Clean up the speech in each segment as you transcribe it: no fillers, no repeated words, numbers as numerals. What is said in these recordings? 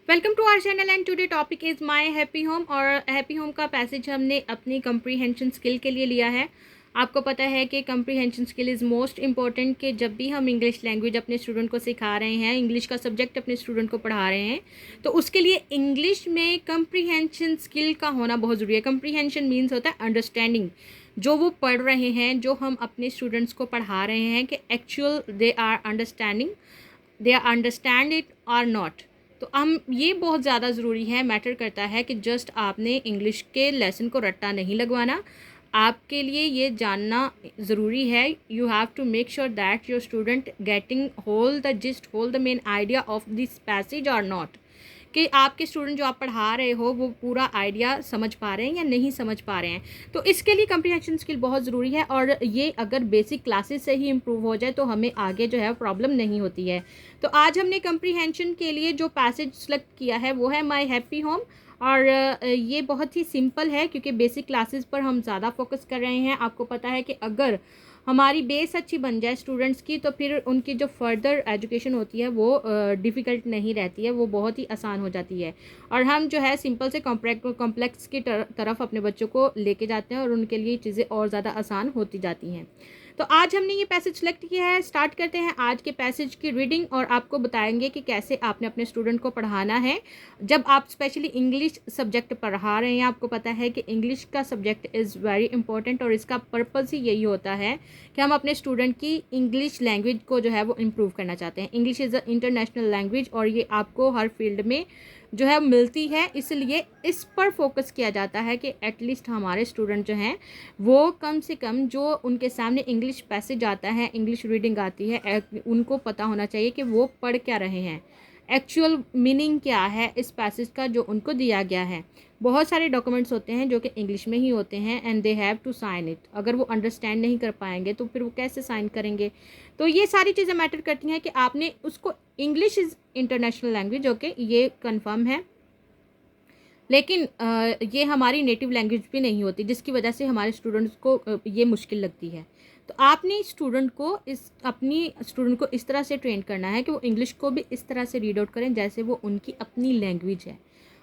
Welcome to our channel and today topic is my happy home. और happy home का passage हमने अपनी comprehension skill के लिए लिया है। आपको पता है कि comprehension skill is most important, कि जब भी हम इंग्लिश लैंग्वेज अपने स्टूडेंट को सिखा रहे हैं, इंग्लिश का सब्जेक्ट अपने स्टूडेंट को पढ़ा रहे हैं, तो उसके लिए इंग्लिश में कंप्रीहेंशन स्किल का होना बहुत ज़रूरी है। कंप्रीहेंशन मीन्स होता है अंडरस्टैंडिंग, जो वो पढ़ रहे हैं, जो हम अपने स्टूडेंट्स को पढ़ा रहे हैं, कि actual they are understanding, they are understand it or not. तो हम ये बहुत ज़्यादा ज़रूरी है, मैटर करता है कि जस्ट आपने इंग्लिश के लेसन को रट्टा नहीं लगवाना। आपके लिए ये जानना ज़रूरी है, you have to make sure that your student getting whole the gist, whole the main idea of this passage or not, कि आपके स्टूडेंट जो आप पढ़ा रहे हो वो पूरा आइडिया समझ पा रहे हैं या नहीं समझ पा रहे हैं। तो इसके लिए कंप्रीहेंशन स्किल बहुत ज़रूरी है, और ये अगर बेसिक क्लासेस से ही इम्प्रूव हो जाए तो हमें आगे जो है प्रॉब्लम नहीं होती है। तो आज हमने कंप्रीहेंशन के लिए जो पैसेज सेलेक्ट किया है वो है माय हैप्पी होम। और ये बहुत ही सिंपल है, क्योंकि बेसिक क्लासेस पर हम ज़्यादा फोकस कर रहे हैं। आपको पता है कि अगर हमारी बेस अच्छी बन जाए स्टूडेंट्स की, तो फिर उनकी जो फर्दर एजुकेशन होती है वो डिफ़िकल्ट नहीं रहती है, वो बहुत ही आसान हो जाती है। और हम जो है सिंपल से कॉम्प्लेक्स की तरफ अपने बच्चों को लेके जाते हैं, और उनके लिए चीज़ें और ज़्यादा आसान होती जाती हैं। तो आज हमने ये पैसेज सेलेक्ट किया है। स्टार्ट करते हैं आज के पैसेज की रीडिंग, और आपको बताएंगे कि कैसे आपने अपने स्टूडेंट को पढ़ाना है। जब आप स्पेशली इंग्लिश सब्जेक्ट पढ़ा रहे हैं, आपको पता है कि इंग्लिश का सब्जेक्ट इज़ वेरी इंपॉर्टेंट, और इसका पर्पज़ ही यही होता है कि हम अपने स्टूडेंट की इंग्लिश लैंग्वेज को जो है वो इम्प्रूव करना चाहते हैं। English is a international language, और ये आपको हर फील्ड में जो है मिलती है, इसलिए इस पर फोकस किया जाता है कि एटलीस्ट हमारे स्टूडेंट जो हैं वो कम से कम जो उनके सामने इंग्लिश पैसेज आता है, इंग्लिश रीडिंग आती है, उनको पता होना चाहिए कि वो पढ़ क्या रहे हैं, एक्चुअल मीनिंग क्या है इस पैसेज का जो उनको दिया गया है। बहुत सारे डॉक्यूमेंट्स होते हैं जो कि इंग्लिश में ही होते हैं, and they have to sign it. अगर वो अंडरस्टैंड नहीं कर पाएंगे तो फिर वो कैसे साइन करेंगे। तो ये सारी चीज़ें मैटर करती हैं कि आपने उसको, English is international language, okay, ये कंफर्म है, लेकिन ये हमारी नेटिव लैंग्वेज भी नहीं होती, जिसकी वजह से हमारे स्टूडेंट्स को ये मुश्किल लगती है। तो आपने अपनी स्टूडेंट को इस तरह से ट्रेन करना है कि वो इंग्लिश को भी इस तरह से रीड आउट करें जैसे वो उनकी अपनी लैंग्वेज है।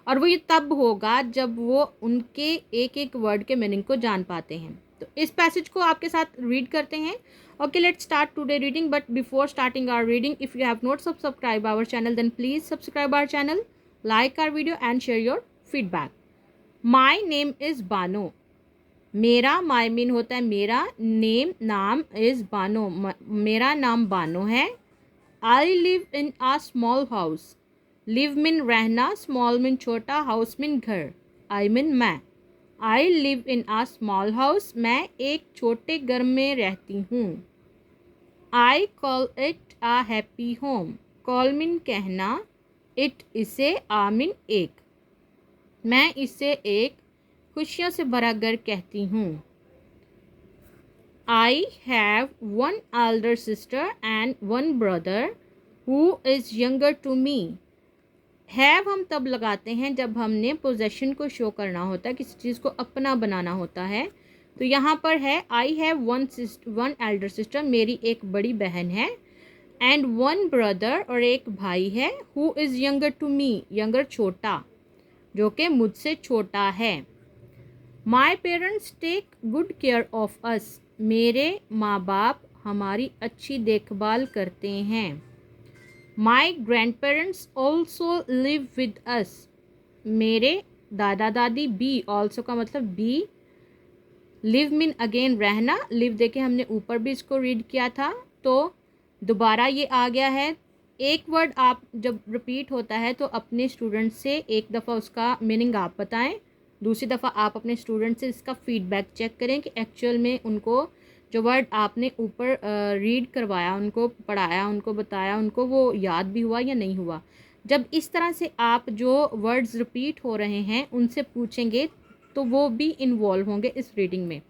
और वो ये तब होगा जब वो उनके एक एक वर्ड के मीनिंग को जान पाते हैं। तो इस पैसेज को आपके साथ रीड करते हैं। Okay, let's start today reading, but before starting our reading, if you have not subscribe our channel, then please subscribe our channel, like our video and share your feedback. My name is Bano. मेरा, माई mean होता है मेरा, name नाम, is Bano, मेरा नाम बानो है। I live in a small house. Live mean रहना, small mean छोटा, हाउस मीन घर, आई मीन मैं। I live in a small house, मैं एक छोटे घर में रहती हूँ। I call it a happy home. Call mean कहना, इट इसे, आ मीन एक, मैं इसे एक खुशियों से भरा घर कहती हूँ। I have one elder sister and one brother who is younger to me. Have हम तब लगाते हैं जब हमने पोजेशन को शो करना होता है, किसी चीज़ को अपना बनाना होता है। तो यहाँ पर है I have one elder sister, मेरी एक बड़ी बहन है, एंड वन ब्रदर, और एक भाई है, who is younger to me, younger छोटा, जो कि मुझसे छोटा है। My parents take good care of us, मेरे माँ बाप हमारी अच्छी देखभाल करते हैं। My grandparents also live with us, मेरे दादा दादी भी, ऑल्सो का मतलब भी, लिव मीन अगेन रहना, लिव देखे हमने ऊपर भी इसको रीड किया था, तो दोबारा ये आ गया है। एक वर्ड आप जब रिपीट होता है तो अपने स्टूडेंट से एक दफ़ा उसका मीनिंग आप बताएं, दूसरी दफ़ा आप अपने स्टूडेंट से इसका फीडबैक चेक करें कि एक्चुअल में उनको जो वर्ड आपने ऊपर रीड करवाया, उनको पढ़ाया, उनको बताया, उनको वो याद भी हुआ या नहीं हुआ। जब इस तरह से आप जो वर्ड्स रिपीट हो रहे हैं उनसे पूछेंगे तो वो भी इन्वॉल्व होंगे इस रीडिंग में,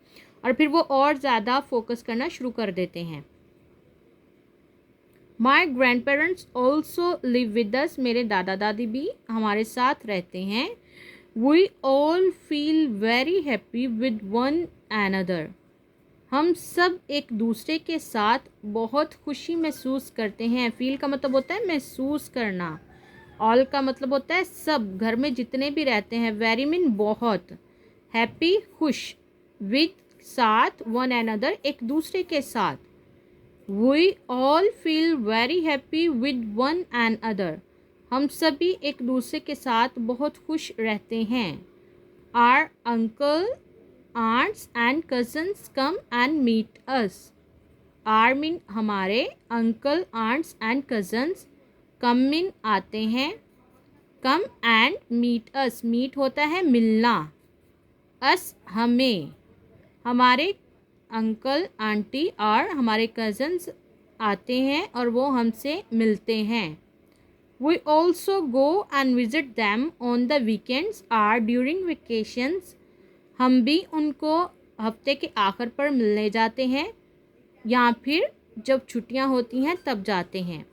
और फिर वो और ज़्यादा फोकस करना शुरू कर देते हैं। My grandparents also live with us, मेरे दादा दादी भी हमारे साथ रहते हैं। We all feel very happy with one another, हम सब एक दूसरे के साथ बहुत खुशी महसूस करते हैं। फील का मतलब होता है महसूस करना, ऑल का मतलब होता है सब, घर में जितने भी रहते हैं। वेरी मीन बहुत। हैप्पी खुश, विद साथ, वन अनदर एक दूसरे के साथ। We all feel very happy with one and other, हम सभी एक दूसरे के साथ बहुत खुश रहते हैं। Our uncle aunts and cousins come and meet us. Our mean हमारे, uncle aunts and cousins, come mean आते हैं, come and meet us, meet होता है मिलना, अस हमें, हमारे अंकल आंटी और हमारे कज़न्स आते हैं और वो हमसे मिलते हैं। We also go and visit them on the weekends or during vacations, हम भी उनको हफ्ते के आखिर पर मिलने जाते हैं या फिर जब छुट्टियां होती हैं तब जाते हैं।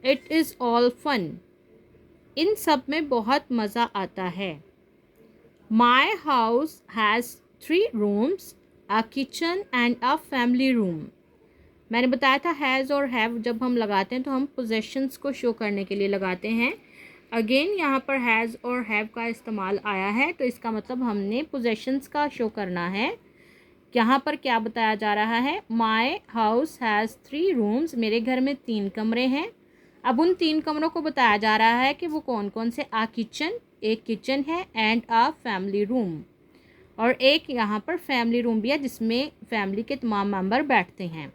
इट इज़ ऑल फन, इन सब में बहुत मज़ा आता है। My house has 3 rooms, a kitchen and a family room. मैंने बताया था हैज़ और हैव जब हम लगाते हैं तो हम पोजेशंस को शो करने के लिए लगाते हैं। अगेन यहाँ पर हैज़ और हैव का इस्तेमाल आया है तो इसका मतलब हमने पोजेशंस का शो करना है। यहाँ पर क्या बताया जा रहा है, माई हाउस हैज़ 3 rooms, मेरे घर में 3 कमरे हैं। अब उन 3 कमरों को बताया जा रहा है कि वो कौन कौन से। आ किचन, एक किचन है, एंड अ फैमिली रूम, और एक यहाँ पर फैमिली रूम भी है जिसमें फैमिली के तमाम मेंबर बैठते हैं।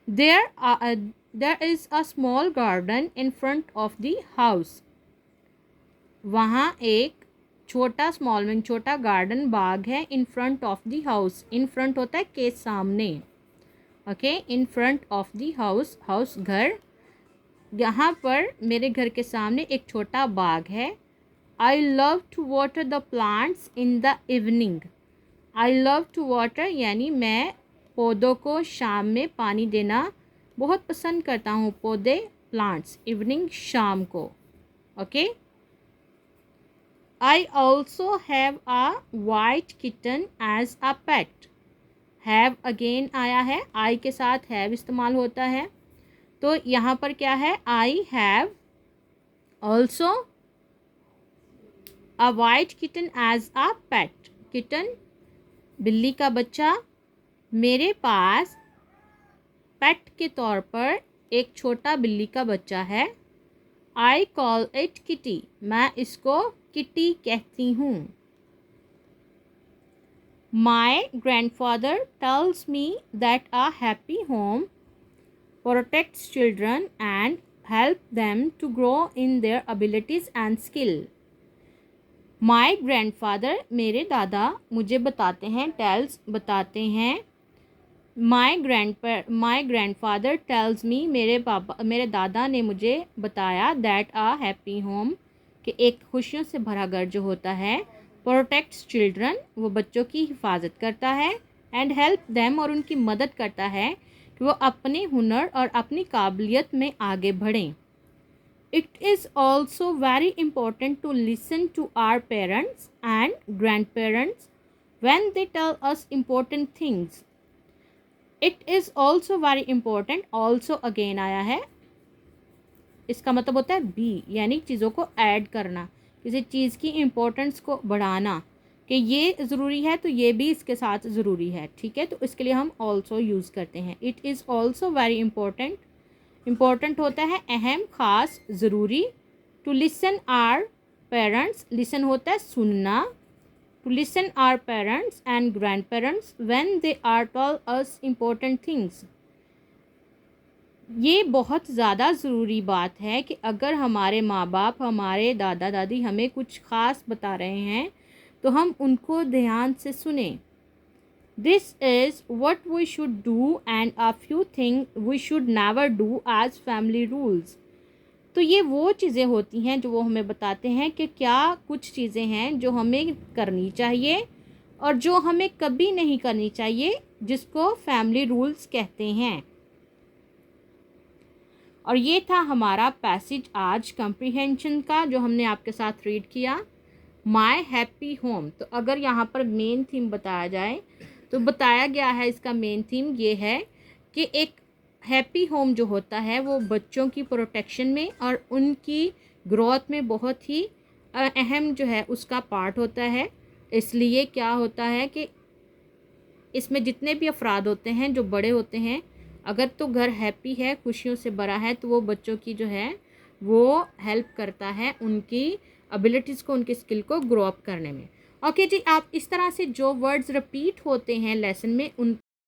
There is a small garden in front of the house, वहाँ एक छोटा, स्मॉल मीन छोटा, गार्डन बाग है। In front of the house, in front होता है के सामने, okay. In front of the house, house घर, यहाँ पर मेरे घर के सामने एक छोटा बाग है। I love to water the plants in the evening, I love to water यानी मैं पौधों को शाम में पानी देना बहुत पसंद करता हूँ। पौधे, प्लांट्स, इवनिंग शाम को, okay. I also have a white kitten as a pet, have again आया है, आई के साथ हैव इस्तेमाल होता है तो यहाँ पर क्या है, I have also a white kitten as a pet, kitten बिल्ली का बच्चा, मेरे पास पेट के तौर पर एक छोटा बिल्ली का बच्चा है। आई कॉल इट किटी, मैं इसको किटी कहती हूँ। My grandfather tells me that a happy home protects children and help them to grow in their abilities and skill. My grandfather, मेरे दादा मुझे बताते हैं, टेल्स बताते हैं। माई ग्रैंडफादर टेल्स मी, मेरे दादा ने मुझे बताया, दैट अ हैप्पी होम, कि एक खुशियों से भरा घर जो होता है, प्रोटेक्ट्स चिल्ड्रन, वो बच्चों की हिफाजत करता है, एंड हेल्प देम, और उनकी मदद करता है कि वो अपने हुनर और अपनी काबिलियत में आगे बढ़ें। It is also very important to listen to our parents and grandparents when they tell us important things. It is also very important, also again आया है, इसका मतलब होता है बी, यानी चीज़ों को ऐड करना, किसी चीज़ की इम्पोर्टेंस को बढ़ाना, कि ये ज़रूरी है तो ये भी इसके साथ ज़रूरी है, ठीक है। तो इसके लिए हम also यूज़ करते हैं। It is also very important, important होता है अहम, ख़ास, ज़रूरी। To listen our parents, listen होता है सुनना। To listen our parents and grandparents when they are tell us important things, ये बहुत ज़्यादा ज़रूरी बात है कि अगर हमारे माँ बाप, हमारे दादा दादी हमें कुछ ख़ास बता रहे हैं तो हम उनको ध्यान से सुने। This is what we should do and a few things we should never do as family rules. तो ये वो चीज़ें होती हैं जो वो हमें बताते हैं कि क्या कुछ चीज़ें हैं जो हमें करनी चाहिए और जो हमें कभी नहीं करनी चाहिए, जिसको फैमिली रूल्स कहते हैं। और ये था हमारा पैसेज आज कम्प्रीहेंशन का जो हमने आपके साथ रीड किया, माई हैप्पी होम। तो अगर यहाँ पर मेन थीम बताया जाए तो बताया गया है, इसका मेन थीम ये है कि एक हैप्पी होम जो होता है वो बच्चों की प्रोटेक्शन में और उनकी ग्रोथ में बहुत ही अहम जो है उसका पार्ट होता है। इसलिए क्या होता है कि इसमें जितने भी अफराद होते हैं जो बड़े होते हैं, अगर तो घर हैप्पी है, खुशियों से भरा है, तो वो बच्चों की जो है वो हेल्प करता है उनकी एबिलिटीज़ को, उनके स्किल को ग्रो अप करने में। ओके जी, आप इस तरह से जो वर्ड्स रिपीट होते हैं लेसन में